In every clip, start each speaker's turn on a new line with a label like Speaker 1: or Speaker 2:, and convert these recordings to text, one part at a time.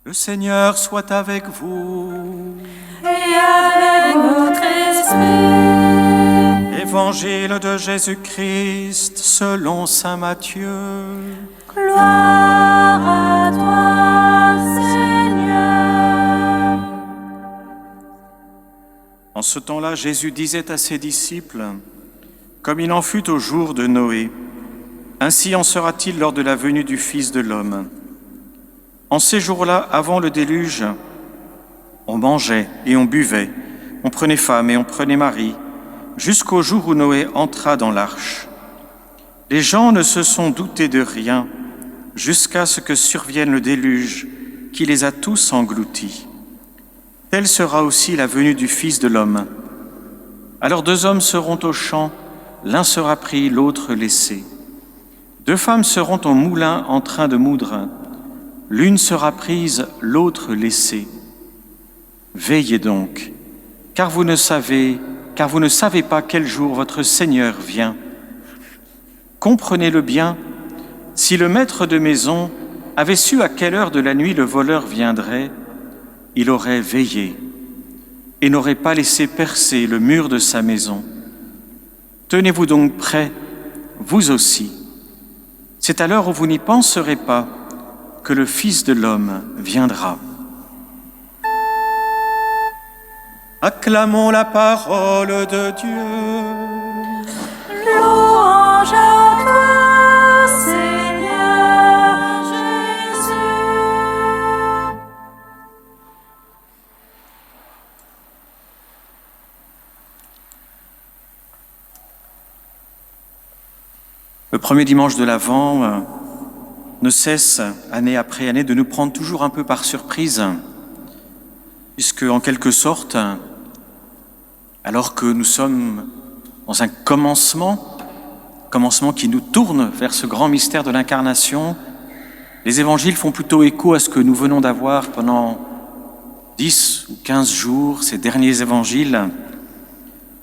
Speaker 1: Le Seigneur soit avec vous.
Speaker 2: Et avec votre esprit.
Speaker 1: Évangile de Jésus-Christ selon saint Matthieu.
Speaker 2: Gloire à toi, Seigneur.
Speaker 1: En ce temps-là, Jésus disait à ses disciples, comme il en fut au jour de Noé, ainsi en sera-t-il lors de la venue du Fils de l'homme. En ces jours-là, avant le déluge, on mangeait et on buvait, on prenait femme et on prenait mari, jusqu'au jour où Noé entra dans l'arche. Les gens ne se sont doutés de rien, jusqu'à ce que survienne le déluge, qui les a tous engloutis. Telle sera aussi la venue du Fils de l'homme. Alors 2 hommes seront au champ, l'un sera pris, l'autre laissé. 2 femmes seront au moulin en train de moudre, l'une sera prise, l'autre laissée. Veillez donc, car vous ne savez pas quel jour votre Seigneur vient. Comprenez-le bien, si le maître de maison avait su à quelle heure de la nuit le voleur viendrait, il aurait veillé et n'aurait pas laissé percer le mur de sa maison. Tenez-vous donc prêts, vous aussi. C'est à l'heure où vous n'y penserez pas que le Fils de l'homme viendra. Acclamons la parole de Dieu.
Speaker 2: Louange à toi, Seigneur Jésus.
Speaker 1: Le premier dimanche de l'Avent ne cesse, année après année, de nous prendre toujours un peu par surprise, puisque, en quelque sorte, alors que nous sommes dans un commencement qui nous tourne vers ce grand mystère de l'incarnation, les évangiles font plutôt écho à ce que nous venons d'avoir pendant 10 ou 15 jours, ces derniers évangiles,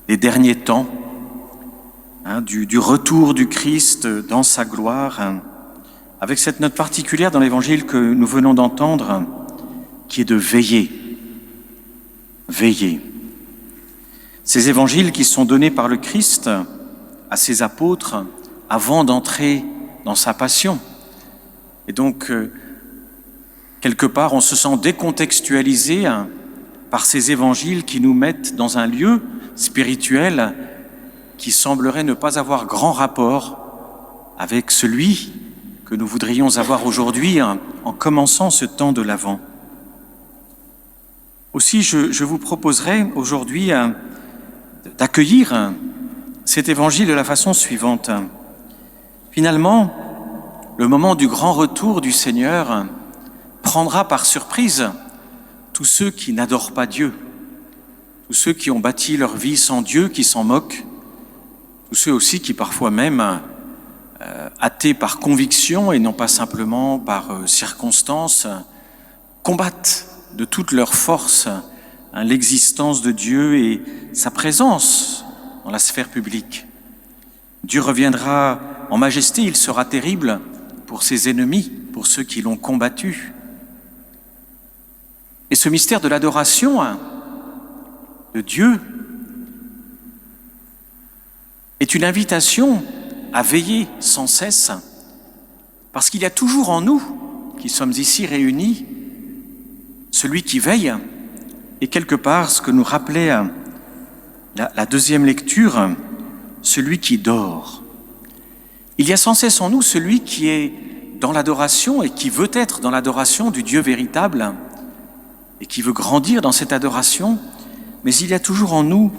Speaker 1: les derniers temps, du retour du Christ dans sa gloire, avec cette note particulière dans l'évangile que nous venons d'entendre, qui est de veiller. Veiller. Ces évangiles qui sont donnés par le Christ à ses apôtres avant d'entrer dans sa passion. Et donc, quelque part, on se sent décontextualisé par ces évangiles qui nous mettent dans un lieu spirituel qui semblerait ne pas avoir grand rapport avec celui que nous voudrions avoir aujourd'hui en commençant ce temps de l'Avent. Aussi, je vous proposerai aujourd'hui d'accueillir cet évangile de la façon suivante. Finalement, le moment du grand retour du Seigneur prendra par surprise tous ceux qui n'adorent pas Dieu, tous ceux qui ont bâti leur vie sans Dieu, qui s'en moquent, tous ceux aussi qui parfois même, athées par conviction et non pas simplement par circonstance, combattent de toute leur force l'existence de Dieu et sa présence dans la sphère publique. Dieu reviendra en majesté, il sera terrible pour ses ennemis, pour ceux qui l'ont combattu. Et ce mystère de l'adoration de Dieu est une invitation à veiller sans cesse, parce qu'il y a toujours en nous, qui sommes ici réunis, celui qui veille, et quelque part, ce que nous rappelait la deuxième lecture, celui qui dort. Il y a sans cesse en nous celui qui est dans l'adoration et qui veut être dans l'adoration du Dieu véritable et qui veut grandir dans cette adoration, mais il y a toujours en nous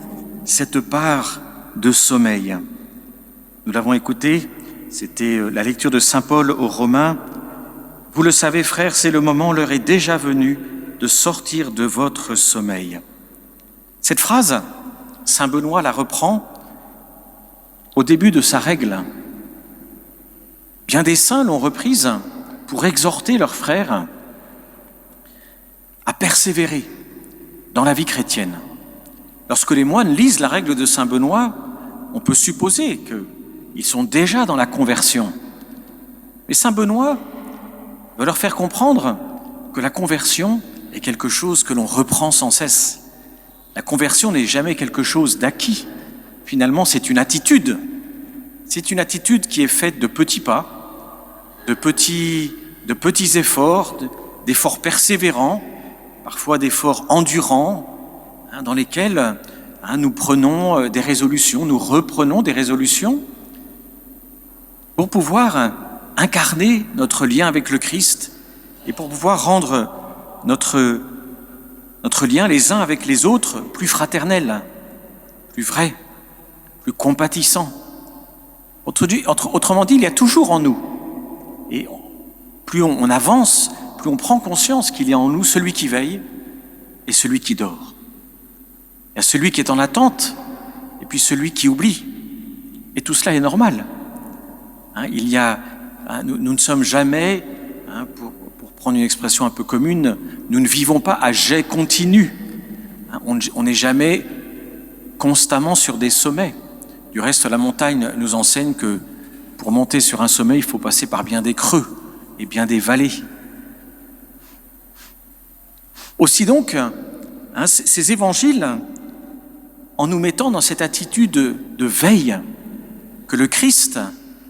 Speaker 1: cette part de sommeil. Nous l'avons écouté, c'était la lecture de saint Paul aux Romains. « Vous le savez, frères, c'est le moment, l'heure est déjà venue de sortir de votre sommeil. » Cette phrase, saint Benoît la reprend au début de sa règle. Bien des saints l'ont reprise pour exhorter leurs frères à persévérer dans la vie chrétienne. Lorsque les moines lisent la règle de saint Benoît, on peut supposer qu'ils sont déjà dans la conversion. Mais saint Benoît veut leur faire comprendre que la conversion est quelque chose que l'on reprend sans cesse. La conversion n'est jamais quelque chose d'acquis. Finalement, c'est une attitude. C'est une attitude qui est faite de petits pas, de petits efforts, d'efforts persévérants, parfois d'efforts endurants, dans lesquels nous prenons des résolutions, nous reprenons des résolutions pour pouvoir incarner notre lien avec le Christ et pour pouvoir rendre notre lien les uns avec les autres plus fraternel, plus vrai, plus compatissant. Autrement dit, il y a toujours en nous. Et plus on avance, plus on prend conscience qu'il y a en nous celui qui veille et celui qui dort. Il y a celui qui est en attente et puis celui qui oublie. Et tout cela est normal. Nous ne sommes jamais, pour prendre une expression un peu commune, nous ne vivons pas à jet continu. On n'est jamais constamment sur des sommets. Du reste, la montagne nous enseigne que pour monter sur un sommet, il faut passer par bien des creux et bien des vallées. Aussi donc, ces évangiles, en nous mettant dans cette attitude de veille que le Christ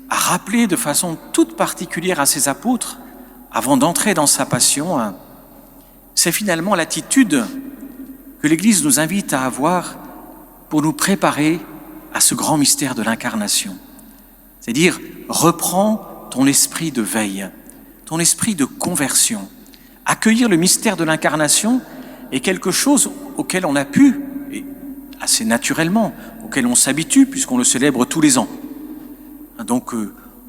Speaker 1: a rappelé de façon toute particulière à ses apôtres avant d'entrer dans sa passion, c'est finalement l'attitude que l'Église nous invite à avoir pour nous préparer à ce grand mystère de l'incarnation. C'est-à-dire, reprends ton esprit de veille, ton esprit de conversion. Accueillir le mystère de l'incarnation est quelque chose auquel on a pu, et assez naturellement, auquel on s'habitue puisqu'on le célèbre tous les ans. Donc,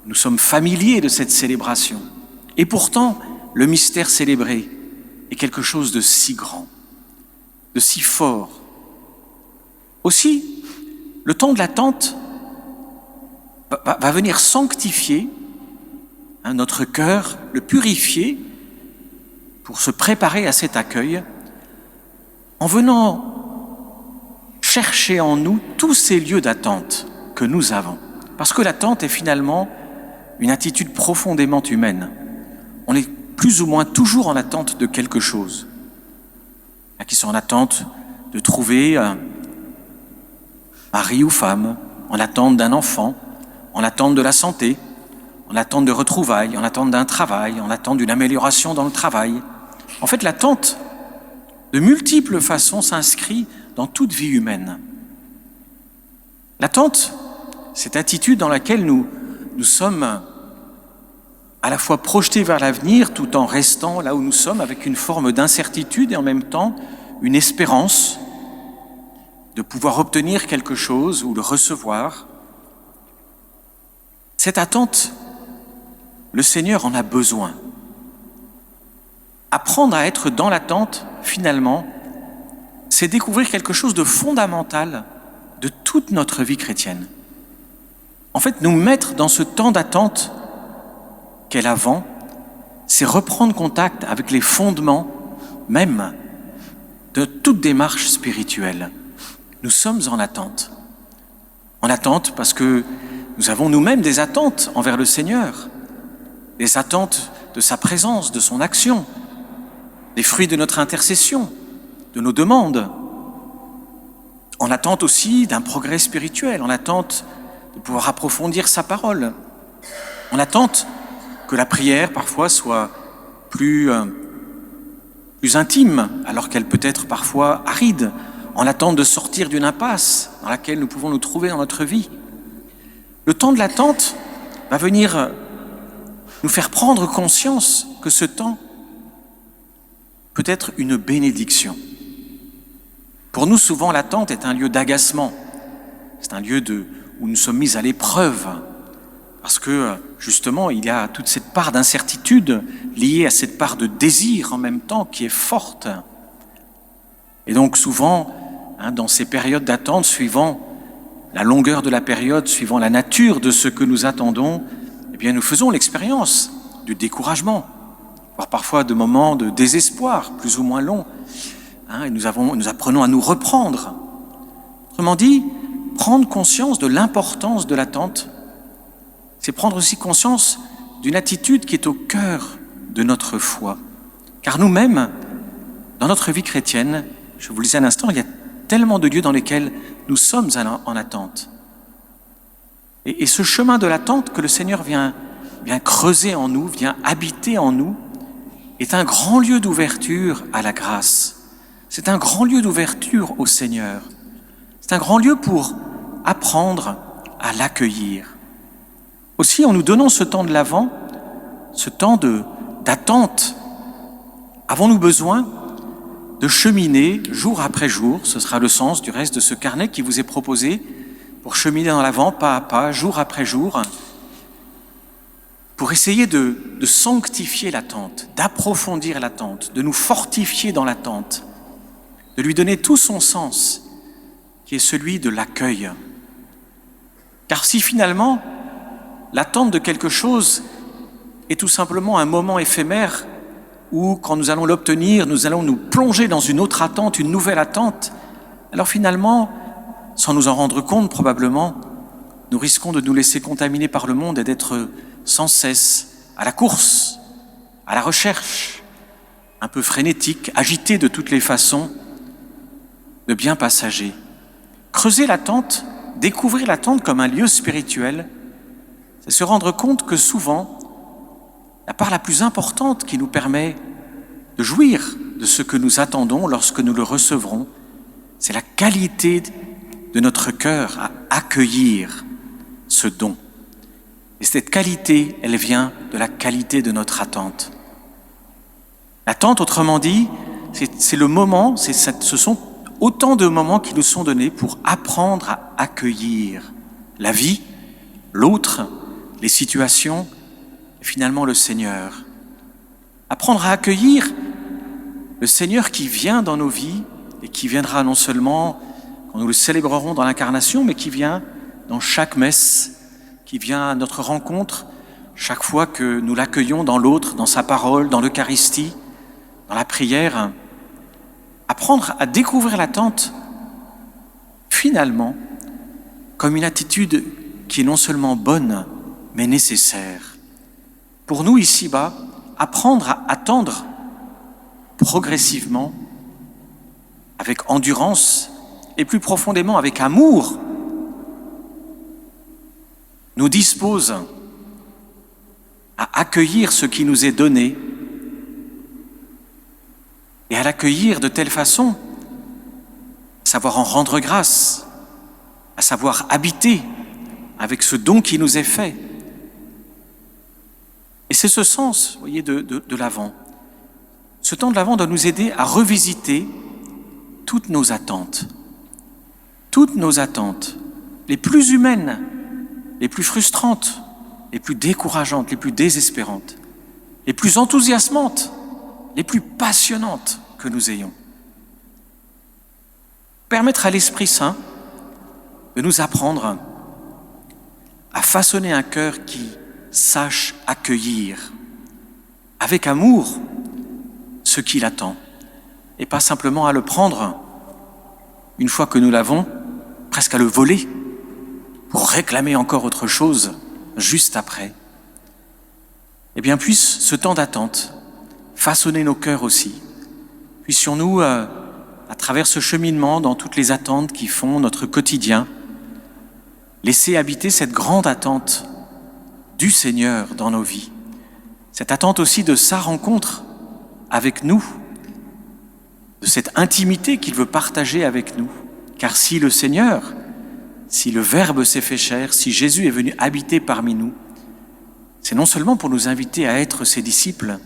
Speaker 1: nous sommes familiers de cette célébration. Et pourtant, le mystère célébré est quelque chose de si grand, de si fort. Aussi, le temps de l'attente va venir sanctifier notre cœur, le purifier pour se préparer à cet accueil, en venant chercher en nous tous ces lieux d'attente que nous avons. Parce que l'attente est finalement une attitude profondément humaine. On est plus ou moins toujours en attente de quelque chose. Il y en a qui sont en attente de trouver mari ou femme, en attente d'un enfant, en attente de la santé, en attente de retrouvailles, en attente d'un travail, en attente d'une amélioration dans le travail. En fait, l'attente, de multiples façons, s'inscrit dans toute vie humaine. L'attente, cette attitude dans laquelle nous sommes à la fois projetés vers l'avenir tout en restant là où nous sommes avec une forme d'incertitude et en même temps une espérance de pouvoir obtenir quelque chose ou le recevoir. Cette attente, le Seigneur en a besoin. Apprendre à être dans l'attente, finalement, c'est découvrir quelque chose de fondamental de toute notre vie chrétienne. En fait, nous mettre dans ce temps d'attente qu'est l'Avent, c'est reprendre contact avec les fondements même de toute démarche spirituelle. Nous sommes en attente. En attente parce que nous avons nous-mêmes des attentes envers le Seigneur, des attentes de sa présence, de son action, des fruits de notre intercession, de nos demandes, en attente aussi d'un progrès spirituel, en attente de pouvoir approfondir sa parole, en attente que la prière parfois soit plus intime, alors qu'elle peut être parfois aride, en attente de sortir d'une impasse dans laquelle nous pouvons nous trouver dans notre vie. Le temps de l'attente va venir nous faire prendre conscience que ce temps peut être une bénédiction. Pour nous, souvent, l'attente est un lieu d'agacement. C'est un lieu où nous sommes mis à l'épreuve. Parce que, justement, il y a toute cette part d'incertitude liée à cette part de désir en même temps qui est forte. Et donc, souvent, dans ces périodes d'attente, suivant la longueur de la période, suivant la nature de ce que nous attendons, eh bien, nous faisons l'expérience du découragement, voire parfois de moments de désespoir, plus ou moins longs. Et nous apprenons à nous reprendre. Autrement dit, prendre conscience de l'importance de l'attente, c'est prendre aussi conscience d'une attitude qui est au cœur de notre foi. Car nous-mêmes, dans notre vie chrétienne, je vous le disais à l'instant, il y a tellement de lieux dans lesquels nous sommes en attente. Et ce chemin de l'attente que le Seigneur vient creuser en nous, vient habiter en nous, est un grand lieu d'ouverture à la grâce. C'est un grand lieu d'ouverture au Seigneur. C'est un grand lieu pour apprendre à l'accueillir. Aussi, en nous donnant ce temps de l'Avent, ce temps d'attente, avons-nous besoin de cheminer jour après jour, ce sera le sens du reste de ce carnet qui vous est proposé, pour cheminer dans l'Avent pas à pas, jour après jour, pour essayer de sanctifier l'attente, d'approfondir l'attente, de nous fortifier dans l'attente, de lui donner tout son sens, qui est celui de l'accueil. Car si finalement, l'attente de quelque chose est tout simplement un moment éphémère où, quand nous allons l'obtenir, nous allons nous plonger dans une autre attente, une nouvelle attente, alors finalement, sans nous en rendre compte probablement, nous risquons de nous laisser contaminer par le monde et d'être sans cesse à la course, à la recherche, un peu frénétique, agité de toutes les façons, de biens passagers. Creuser l'attente, découvrir l'attente comme un lieu spirituel, c'est se rendre compte que souvent, la part la plus importante qui nous permet de jouir de ce que nous attendons lorsque nous le recevrons, c'est la qualité de notre cœur à accueillir ce don. Et cette qualité, elle vient de la qualité de notre attente. L'attente, autrement dit, c'est le moment, ce sont autant de moments qui nous sont donnés pour apprendre à accueillir la vie, l'autre, les situations, et finalement le Seigneur. Apprendre à accueillir le Seigneur qui vient dans nos vies et qui viendra non seulement quand nous le célébrerons dans l'incarnation, mais qui vient dans chaque messe, qui vient à notre rencontre chaque fois que nous l'accueillons dans l'autre, dans sa parole, dans l'Eucharistie, dans la prière. Apprendre à découvrir l'attente, finalement, comme une attitude qui est non seulement bonne, mais nécessaire. Pour nous, ici-bas, apprendre à attendre progressivement, avec endurance et plus profondément avec amour, nous dispose à accueillir ce qui nous est donné et à l'accueillir de telle façon, à savoir en rendre grâce, à savoir habiter avec ce don qui nous est fait. Et c'est ce sens, vous voyez, de l'Avent. Ce temps de l'Avent doit nous aider à revisiter toutes nos attentes, les plus humaines, les plus frustrantes, les plus décourageantes, les plus désespérantes, les plus enthousiasmantes, les plus passionnantes que nous ayons. Permettre à l'Esprit Saint de nous apprendre à façonner un cœur qui sache accueillir avec amour ce qu'il attend, et pas simplement à le prendre une fois que nous l'avons, presque à le voler pour réclamer encore autre chose juste après. Eh bien, puisse ce temps d'attente façonner nos cœurs aussi. Puissions-nous, à travers ce cheminement dans toutes les attentes qui font notre quotidien, laisser habiter cette grande attente du Seigneur dans nos vies. Cette attente aussi de sa rencontre avec nous, de cette intimité qu'il veut partager avec nous. Car si le Seigneur, si le Verbe s'est fait chair, si Jésus est venu habiter parmi nous, c'est non seulement pour nous inviter à être ses disciples,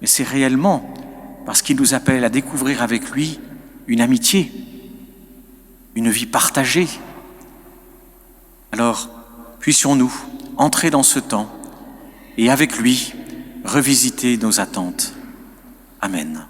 Speaker 1: mais c'est réellement parce qu'il nous appelle à découvrir avec lui une amitié, une vie partagée. Alors, puissions-nous entrer dans ce temps et avec lui revisiter nos attentes. Amen.